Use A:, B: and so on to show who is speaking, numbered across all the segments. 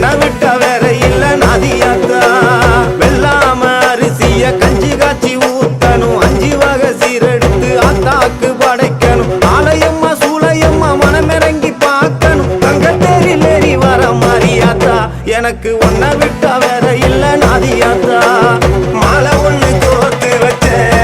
A: ஒன்ன விட்ட வேற இல்ல நாதியாத்தா. வெள்ளாம அரிசிய கஞ்சி காய்ச்சி ஊத்தணும், 5 வகை சீரெடுத்து ஆத்தாக்கு படைக்கணும். ஆலயம்மா சூளையம்மா மனமிறங்கி பார்க்கணும், தங்கத்தேரிலேறி வர மாரியாத்தா. எனக்கு ஒன்ன விட்ட வேற இல்ல நாதியாத்தா. மாலை ஒண்ணு கோர்த்து வச்சேன்.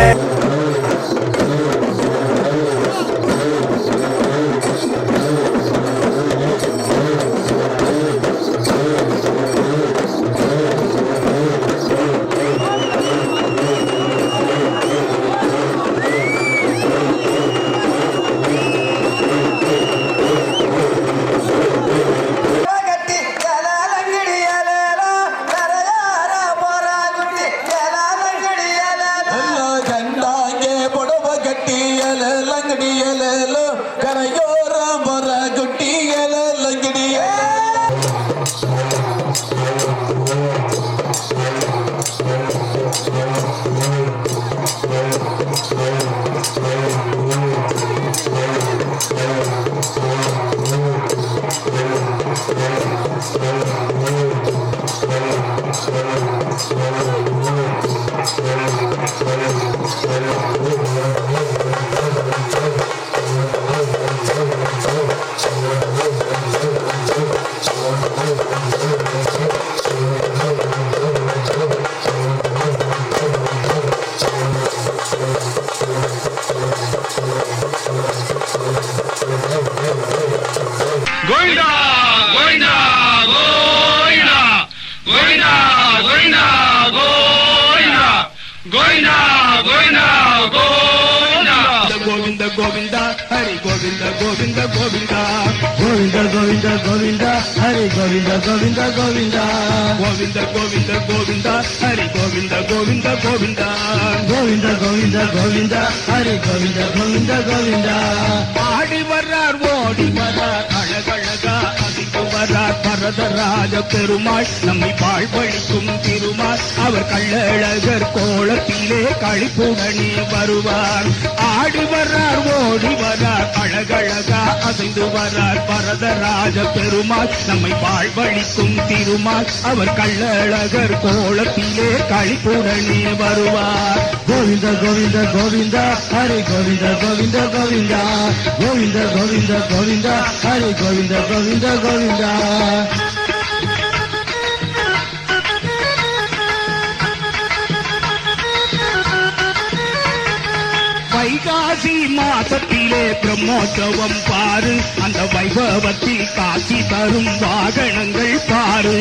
B: Goinda, Goinda, Goinda, Goinda, Goinda, Goinda, Goinda, Goinda, Goinda. Govinda, Govinda, Hari Govinda, Govinda, Govinda,
C: Govinda, Govinda, Govinda, Hari Govinda, Govinda, Govinda,
B: Govinda, Govinda, Govinda, Hari Govinda, Govinda, Govinda,
C: Govinda, Govinda, Govinda, Hari Govinda, Govinda, Govinda.
B: ஆடி வர்றார் ஓடி வர்றார் அழகழகா அதிக வர்றார் பரதராஜ பெருமாள் நம்மை வாழ்வழிக்கும் திருமால் அவர் கள்ளழகர் கோலத்திலே களிப்புடனே வருவார். ஆடி வர்றார் ஓடி வர்றார் அழகழகா அசைந்து வர்றார் பரதராஜ பெருமாள் நம்மை வாழ்வழிக்கும் திருமால் அவர் கள்ளழகர் கோலத்திலே களிப்புடனே வருவார்.
C: Govinda, Govinda, Govinda, Hari Govinda, Govinda, Govinda, Govinda, Govinda, Govinda, Hari Govinda, Govinda, Govinda.
B: வைகாசி மாசத்திலே பிரம்மோற்சவம் பாரு, அந்த வைபவத்தில் காட்சி தரும் வாகனங்கள் பாரு.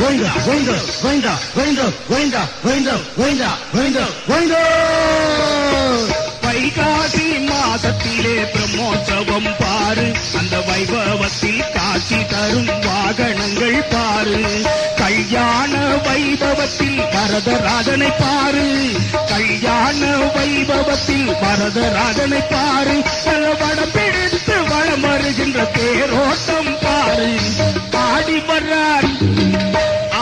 C: Govinda, Govinda, Govinda, Govinda, Govinda, Govinda, Govinda, Govinda, Govinda.
B: வைகாசி மாசத்திலே பிரம்மோற்சவம் பாரு, அந்த வைபவத்தில் காட்சி தரும் வாகனங்கள் பாரு. கல்யாண வைபவத்தில் வரதராஜனை பாரு, கல்யாண வைபவத்தில் வரதராஜனை பாரு. வடம் பிடித்து வளம் வருகின்ற தேரோட்டம் பாரு. ஆடி வர்றார்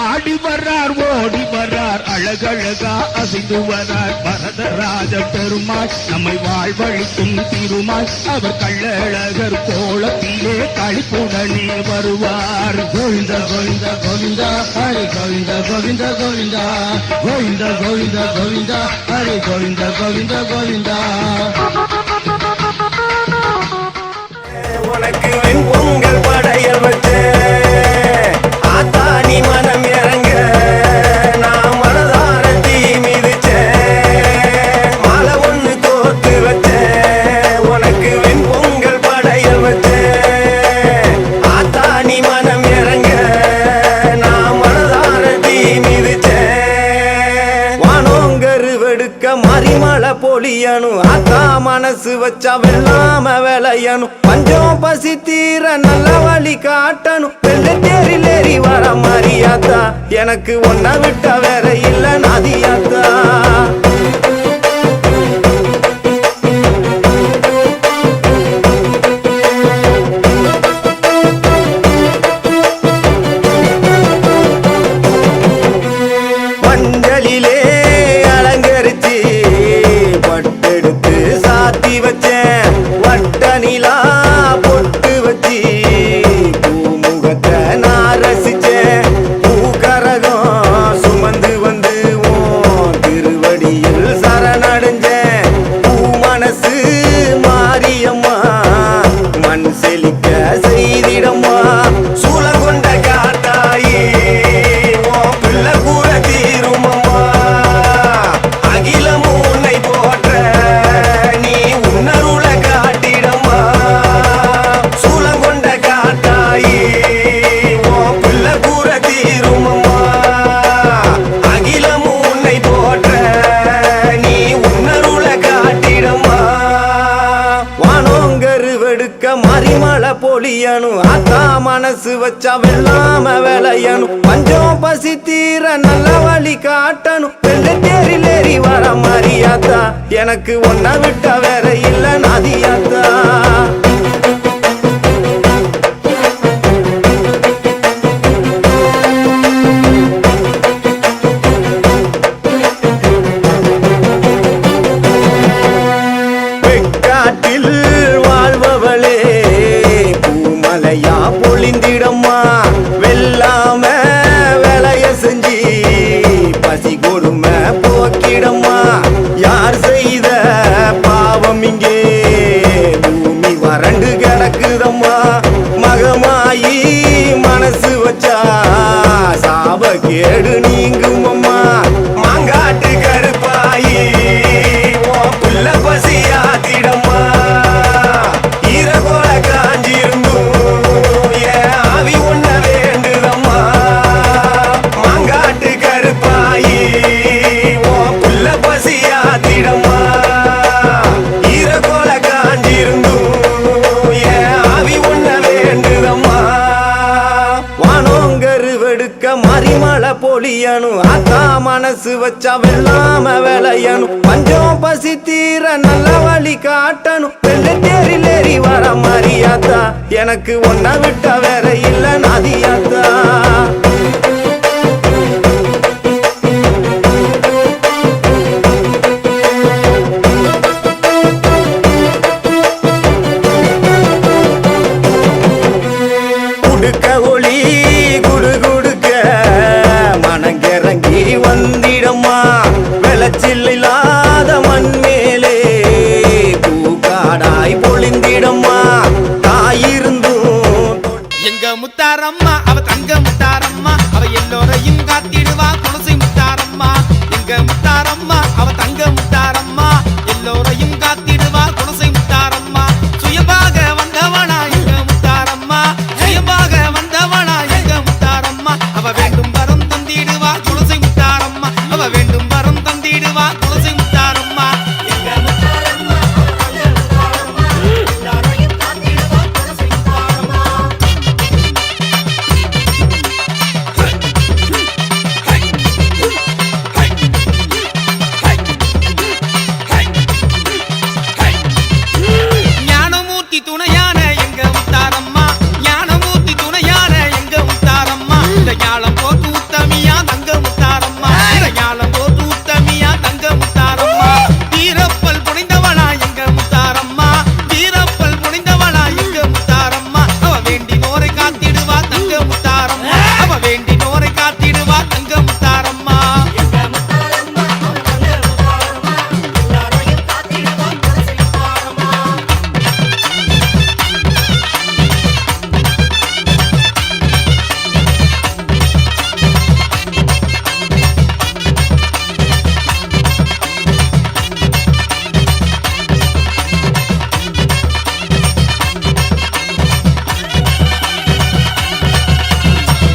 B: ஆடி வர்றார் ஓடி வர்றார் அழகழகா அசைந்து வர்றார் வரதராஜ பெருமாள் நம்மை வாழ்வழிக்கும் திருமால் அவர் கள்ளழகர் கோலத்திலே களிப்புடனே வருவார்.
C: Govinda, Govinda, Govinda, Hari Govinda, Govinda, Govinda, Govinda, Govinda, Govinda, Hari Govinda, Govinda, Govinda.
A: உனக்கு வெண்பொங்கல் படைய வச்சே ஆத்தா நீ மனம் இறங்க நான் மனதார தீ மிதிச்சேன். மாலை ஒண்ணு கோர்த்து வச்சேன், உனக்கு வெண்பொங்கல் படைய வச்சேன். ஆத்தா நீ மனம் இறங்க நான் மனதார தீ மிதிச்சேன். வானோங்கரு வெடுக்க மறிமலை பொழியணும், ஆத்தா மனசு வச்சா வெள்ளாம விளையணும். பஞ்சம் பசி தீர நல்ல வழி காட்டணும், வெள்ளத்தேரிலேறி வர மாரியாத்தா. எனக்கு ஒன்ன விட்ட வேற இல்ல நாதியாத்தா. மஞ்சளிலே அலங்கரிச்சு பட்டெடுத்து சாத்தி வச்சேன், வட்ட நிலா பொட்டு வச்சு பூமுகத்தை நான் ரசிச்சேன். விளையணும் பஞ்சம் பசி தீர நல்ல வழி காட்டணும் வெள்ளத்தேரில் ஏறி வர மாரியாத்தா எனக்கு ஒன்ன விட்ட வேற இல்ல நாதியாத்தா காட்டில் வாழ்பவளே பூமலையா பொழிந்திடம்மா வெல்லாம வேலைய செஞ்சு பசி கொடுமை போக்கிடம்மா யார் செய்த பாவம் இங்கே பூமி வறண்டு கிடக்குதம்மா மகமாயி மனசு வச்சா சாப கேடு நீங்குமம்மா மாங்காட்டு கருப்பாயி புள்ள பசியாத்திடம்மா ஈரகோல காஞ்சிருந்தும் என் ஆவி ஒன்ன வேண்டுதம்மா மாங்காட்டு கருப்பாயி புள்ள பசியாத்திடம்மா ஈரகோல காஞ்சிருந்தும் என் ஆவி ஒன்ன வேண்டுதம்மா வானோங்கரு வெடுக்க மறிமலை பொழியணும் அத்தா மனசு வச்சா வெள்ளாம விளையணும் பஞ்சம் பசி தீர நல்ல வழி காட்டணும் வெள்ளத்தேரில் ஏறி வர மாரியாத்தா எனக்கு ஒன்ன விட்ட வேற இல்ல நாதியாத்தா குடுக்க ஒளி குடு குடுக்க மனங்கிறங்கி வந்திடம்மா விளைச்சில் இல்லாத மண் மேலே பூக்காடாய் பொழிந்திடம்மா தாயிருந்தும்
D: எங்க முத்தாரம்மா அவ தங்க முத்தாரம்மா அவ எல்லோரையும் காத்திடுவா குலசை முத்தாரம்மா எங்க முத்தாரம்மா அவ தங்க முத்தாரம்மா எல்லோரையும் காத்திடுவா குலசை முத்தாரம்மா சுயமாக வந்தவனா எங்க முத்தாரம்மா சுயமாக வந்தவனா எங்க முத்தாரம்மா அவ வேண்டும் வரம் தந்திடுவா குலசை முத்தாரம்மா அவ வேண்டும் வரம் தந்திடுவா குலசை முத்தாரம்மா எங்க முத்தாரம்மா எல்லாரையும் காத்திடுவா குலசை முத்தாரம்மா ஞானமூர்த்தி துணையான எங்க முத்தாரம்மா ஞானமூர்த்தி துணையான எங்க முத்தாரம்மா இந்த ஞானம் போட்டு உத்தமியா தங்க முத்தாரம்மா இந்த ஞானம் போட்டு உத்தமியா தங்க முத்தாரம்மா வீரப்பல் புனைந்தவளா எங்க முத்தாரம்மா வீரப்பல் புனைந்தவளா எங்க முத்தாரம்மா அவ வேண்டி நோரை காத்திடுவா தங்க முத்தாரம்மா அவ வேண்டி நோரை காத்திடுவா தங்க முத்தாரம்மா எங்க முத்தாரம்மா தங்க முத்தாரம்மா எல்லாரையும் காத்திடுவா குலசை முத்தாரம்மா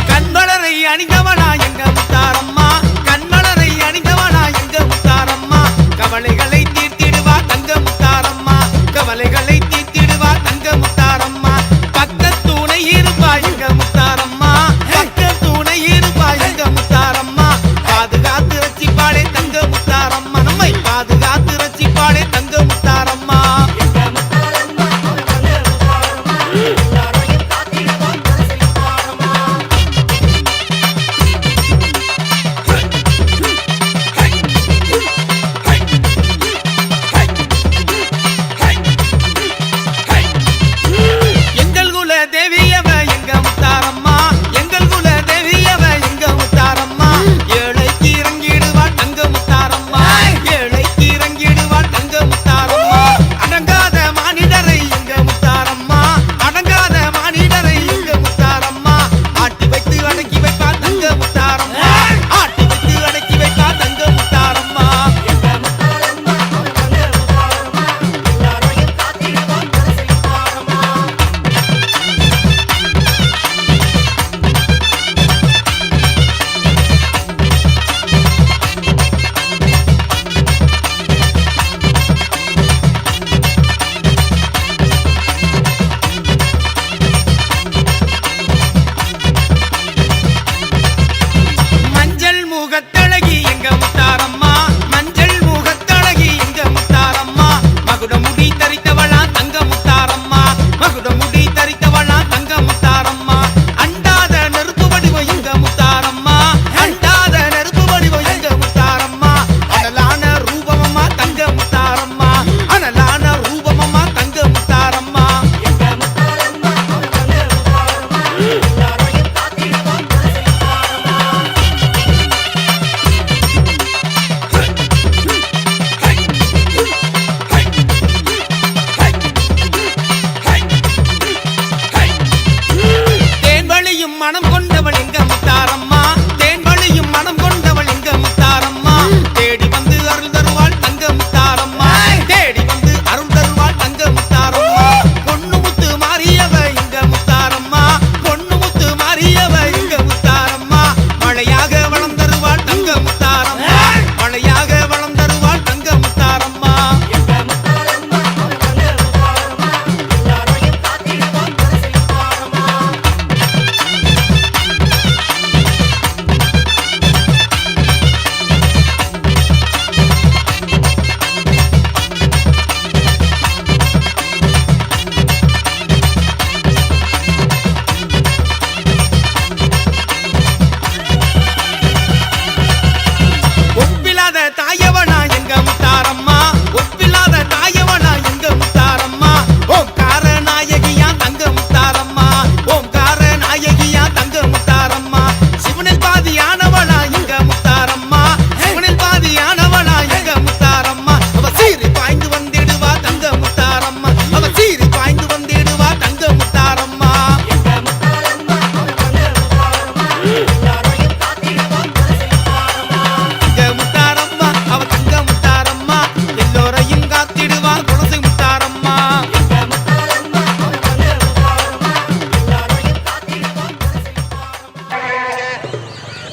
D: கண்மலரை அணிந்தவனா எங்க முத்தாரம்மா கண்மலரை அணிந்தவனா எங்க முத்தாரம்மா கவலைகளை தீர்த்திடுவா தங்க முத்தாரம்மா கவலைகளை தீர்த்திடுவா தங்க முத்தாரம்மா பக்கத்துணை இருப்பா எங்க முத்தாரம்மா பக்கத்துணை இருப்பா எங்க முத்தாரம்மா பாதுகாத்து ரட்சிப்பாளே தங்க முத்தாரம்மா நம்மை பாதுகாத்து ரட்சிப்பாளே தங்க முத்தாரம்மா எங்க முத்தாரம்மா தங்க முத்தாரம்மா எல்லாரையும் காத்திடுவா குலசை முத்தாரம்மா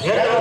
C: ஏழு